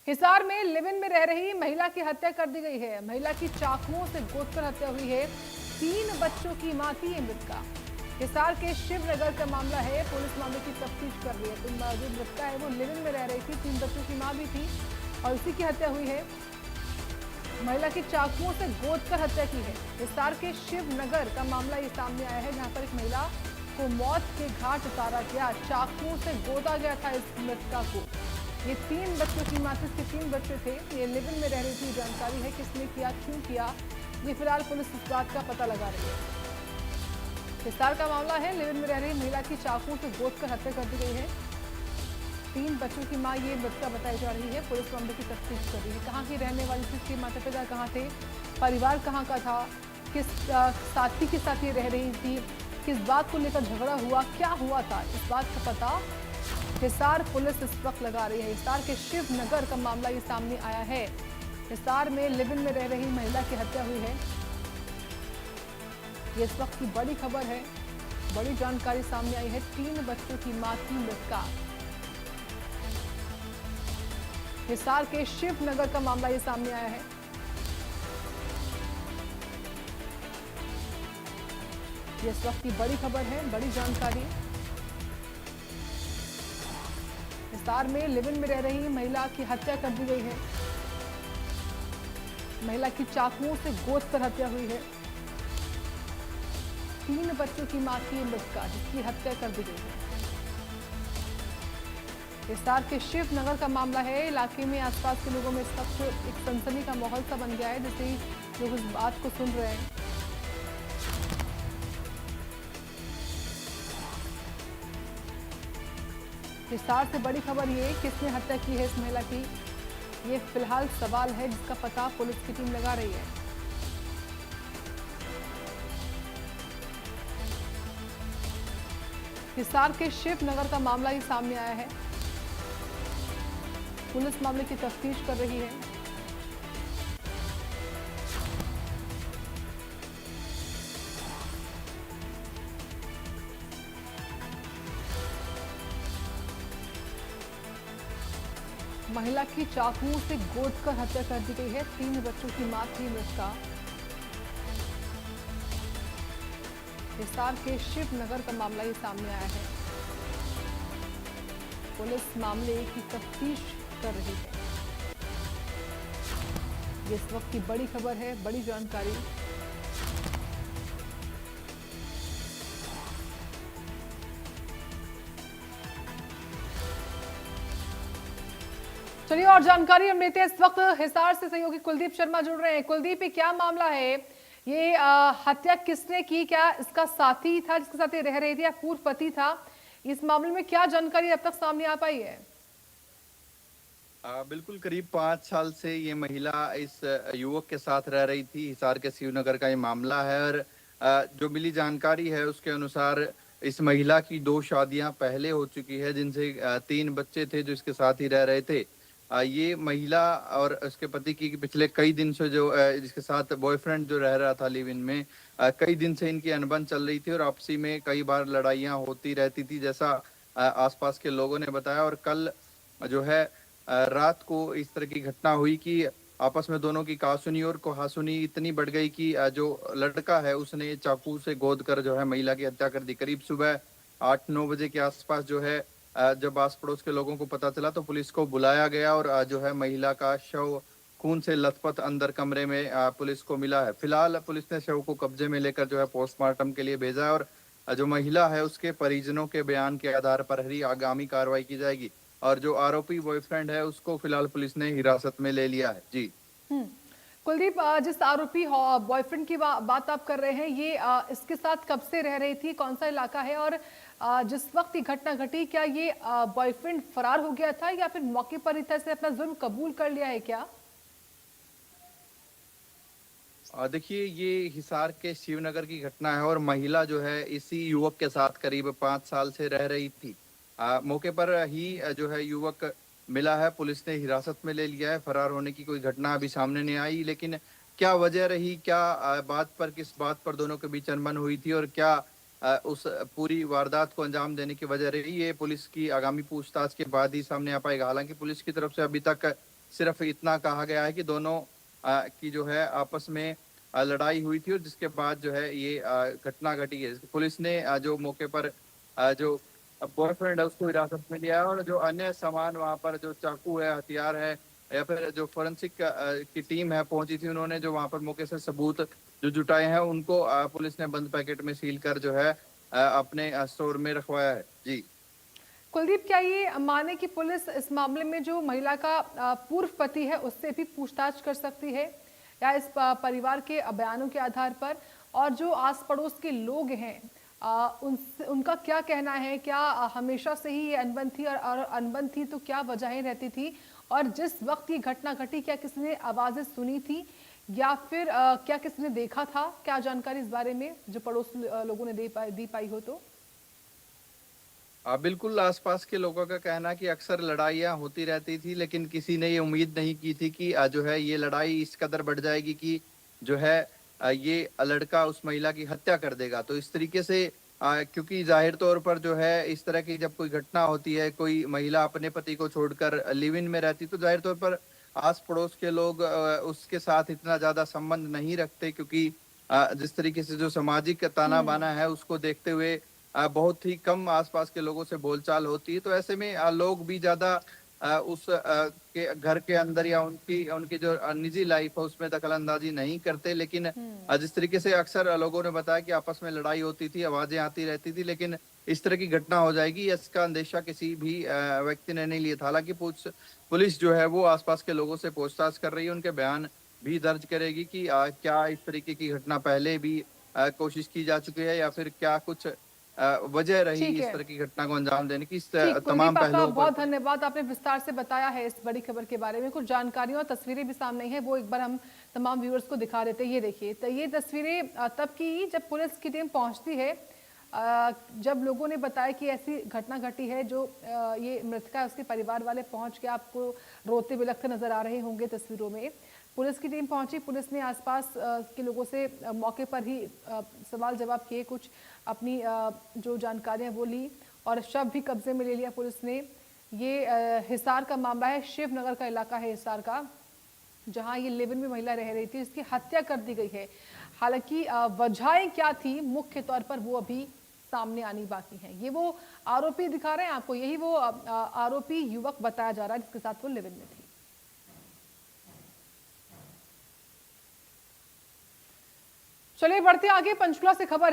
हिसार में live in में रह रही महिला की हत्या कर दी गई है। महिला की चाकुओं से गोदकर हत्या हुई है। 3 बच्चों की मां थी ये मृतका। हिसार के शिवनगर का मामला है। पुलिस मामले की तफ्तीश कर रही है। तो जो मृतका है वो लिव इन में रह रही थी, 3 बच्चों की मां भी थी और उसी की हत्या हुई है। महिला की चाकुओं से गोदकर हत्या की है। हिसार के शिवनगर का मामला ये सामने आया है, जहां पर एक महिला को मौत के घाट उतारा गया। चाकुओं से गोदा गया था इस मृतका को। ये 3 बच्चों की मां थी, इसके 3 बच्चे थे। ये लिव इन में रह रही थी। जानकारी है किसने किया, क्यों किया, ये फिलहाल पुलिस इस बात का पता लगा रही है। हिसार का मामला है। लिव इन में रह रही महिला की चाकुओं से गोदकर हत्या कर दी गई है। 3 बच्चों की मां ये मृतका बताई जा रही है। पुलिस मामले की तफ्तीश कर रही है। कहाँ की रहने वाली थी, इसके माता पिता कहाँ थे, परिवार कहाँ का था, किस साथी के साथ ये रह रही थी, किस बात को लेकर झगड़ा हुआ, क्या हुआ था, इस बात का पता हिसार पुलिस इस वक्त लगा रही है। हिसार के शिवनगर का मामला ये सामने आया है। हिसार में लिव इन में रह रही महिला की हत्या हुई है। ये इस वक्त की बड़ी खबर है। बड़ी जानकारी सामने आई है। 3 बच्चों की मां की मृतका। हिसार के शिवनगर का मामला ये सामने आया है। ये इस वक्त की बड़ी खबर है, बड़ी जानकारी। हिसार में लिव इन में रह रही महिला की हत्या कर दी गई है। महिला की चाकुओं से गोदकर हत्या हुई है। 3 बच्चों की मां की मृतका, जिसकी हत्या कर दी गई है। हिसार के शिवनगर का मामला है। इलाके में आसपास के लोगों में इस वक्त एक सनसनी का माहौल सा बन गया है, जिससे लोग इस बात को सुन रहे हैं। हिसार से बड़ी खबर ये, किसने हत्या की है इस महिला की, ये फिलहाल सवाल है, जिसका पता पुलिस की टीम लगा रही है। हिसार के शिवनगर का मामला ही सामने आया है। पुलिस मामले की तफ्तीश कर रही है। महिला की चाकुओं से गोदकर हत्या कर दी गई है। 3 बच्चों की मां थी मृतका। हिसार के शिवनगर का मामला ये सामने आया है। पुलिस मामले की तफ्तीश कर रही है। ये इस वक्त की बड़ी खबर है, बड़ी जानकारी। चलिए और जानकारी हम लेते हैं। इस वक्त हिसार से सहयोगी कुलदीप शर्मा जुड़ रहे हैं। कुलदीप, ये क्या मामला है? ये हत्या किसने की? क्या इसका साथी था जिसके साथ ये रह रही थी, या पूर्व पति था? इस मामले में क्या जानकारी अब तक सामने आ पाई है? बिल्कुल, करीब 5 साल से ये महिला इस युवक के साथ रह रही थी। हिसार के शिवनगर का ये मामला है और जो मिली जानकारी है उसके अनुसार इस महिला की 2 शादियां पहले हो चुकी है, जिनसे 3 बच्चे थे जो इसके साथ ही रह रहे थे। ये महिला और उसके पति की पिछले कई दिन से जो जिसके साथ बॉयफ्रेंड जो रह रहा था लिव इन में, कई दिन से इनकी अनबन चल रही थी और आपसी में कई बार लड़ाइयां होती रहती थी, जैसा आसपास के लोगों ने बताया। और कल जो है रात को इस तरह की घटना हुई कि आपस में दोनों की कहासुनी और कहासुनी इतनी बढ़ गई कि जो लड़का है उसने चाकू से गोद कर जो है महिला की हत्या कर दी। करीब सुबह 8-9 बजे के आसपास जो है जब आस पड़ोस के लोगों को पता चला तो पुलिस को बुलाया गया और जो है महिला का शव खून से लथपथ अंदर कमरे में पुलिस को मिला है। फिलहाल पुलिस ने शव को कब्जे में लेकर जो है पोस्टमार्टम के लिए भेजा है और जो महिला है उसके परिजनों के बयान के आधार पर ही आगामी कार्रवाई की जाएगी। और जो आरोपी बॉयफ्रेंड है उसको फिलहाल पुलिस ने हिरासत में ले लिया है। जी कुलदीप, जिस आरोपी बॉयफ्रेंड की बात आप कर रहे हैं, ये इसके साथ कब से रह रही थी, कौन सा इलाका है, और जिस वक्त ये घटना घटी क्या ये बॉयफ्रेंड फरार हो गया था या फिर मौके पर ही था, इसने अपना जुर्म कबूल कर लिया है क्या? देखिए, ये हिसार के शिवनगर की घटना है और महिला जो है इसी युवक के साथ करीब 5 साल से रह रही थी। मौके पर ही जो है युवक मिला है, पुलिस ने हिरासत में ले लिया है। फरार होने की कोई घटना अभी सामने नहीं आई, लेकिन क्या वजह रही, क्या किस बात पर दोनों के बीच अनबन हुई थी और क्या उस पूरी वारदात को अंजाम देने की वजह रही, ये पुलिस की आगामी पूछताछ के बाद ही सामने आ पाएगा। हालांकि पुलिस की तरफ से अभी तक सिर्फ इतना कहा गया है कि दोनों की जो है आपस में लड़ाई हुई थी और जिसके बाद जो है ये घटना घटी है। पुलिस ने जो मौके पर जो बॉयफ्रेंड है उसको हिरासत में लिया है और जो अन्य सामान वहां पर जो चाकू है, हथियार है या फिर जो फोरेंसिक की टीम है पहुंची थी, उन्होंने जो वहां पर मौके से सबूत जो जुटाए हैं उनको पुलिस ने बंद पैकेट में सील कर जो है अपने स्टोर में रखवाया है। जी कुलदीप, क्या ये माने कि पुलिस इस मामले में जो महिला का पूर्व पति है उससे भी पूछताछ कर सकती है, या इस परिवार के बयानों के आधार पर? और जो आस पड़ोस के लोग हैं उनका क्या कहना है? क्या हमेशा से ही ये अनबन थी, और अनबन थी तो क्या वजहें रहती थी? और जिस वक्त ये घटना घटी, क्या किसी ने आवाजें सुनी थी या फिर क्या किसी ने देखा था? क्या जानकारी इस बारे में जो पड़ोस लोगों ने दी पाई हो तो? बिल्कुल, आसपास के लोगों का कहना कि अक्सर लड़ाइयाँ होती रहती थी, लेकिन किसी ने ये उम्मीद नहीं की थी कि जो है ये लड़ाई इस कदर बढ़ जाएगी कि जो है ये लड़का उस महिला की हत्या कर देगा। तो इस तरीके से क्योंकि ज़ाहिर तौर पर जो है इस तरह की जब कोई घटना होती है, कोई महिला अपने पति को छोड़कर लिव इन में रहती, तो ज़ाहिर तौर पर आस-पड़ोस के लोग उसके साथ इतना ज़्यादा संबंध नहीं रखते, क्योंकि जिस तरीके से जो सामाजिक ताना-बाना है उसको देखते हुए बहुत ही कम आसपास के लोगों से बोलचाल होती है। तो ऐसे में लोग भी ज़्यादा उस के घर के अंदर या उनकी उनकी जो निजी लाइफ है उसमें दखल-अंदाज़ी नहीं करते। लेकिन जिस तरीके से अक्सर लोगों ने बताया कि आपस में लड़ाई होती थी, आवाज़ें आती रहती थी, लेकिन इस तरह की घटना हो जाएगी इसका अंदेशा किसी भी व्यक्ति ने नहीं लिया था। हालाँकि पुलिस जो है वो आसपास के लोगों से पूछताछ कर रही है, उनके बयान भी दर्ज करेगी कि क्या इस तरीके की घटना पहले भी कोशिश की जा चुकी है या फिर क्या कुछ वजह रही ठीक इस है। तरह की घटना को अंजाम देने की। इस ठीक, तमाम कुलदीप, आपका पहलुओं पर बहुत धन्यवाद। आपने विस्तार से बताया है इस बड़ी खबर के बारे में। कुछ जानकारियां और तस्वीरें भी सामने हैं, वो एक बार हम तमाम व्यूअर्स को दिखा देते हैं। ये देखिए, तो ये तस्वीरें तब की जब पुलिस की टीम पहुंचती है, जब लोगों ने बताया कि ऐसी घटना घटी है। जो ये मृतका है उसके परिवार वाले पहुंच के आपको रोते बिलखते नजर आ रहे होंगे तस्वीरों में। पुलिस की टीम पहुंची, पुलिस ने आसपास के लोगों से मौके पर ही सवाल जवाब किए, कुछ अपनी जो जानकारियां वो ली और शव भी कब्जे में ले लिया पुलिस ने। ये हिसार का मामला है, शिवनगर का इलाका है हिसार का, जहां ये लिव इन में महिला रह रही थी, इसकी हत्या कर दी गई है। हालांकि वजहें क्या थी मुख्य तौर पर वो अभी सामने आनी बाकी है। ये वो आरोपी दिखा रहे हैं आपको, यही वो आरोपी युवक बताया जा रहा है जिसके साथ वो लिव इन में थी। चलिए बढ़ते आगे, पंचकुला से खबर है।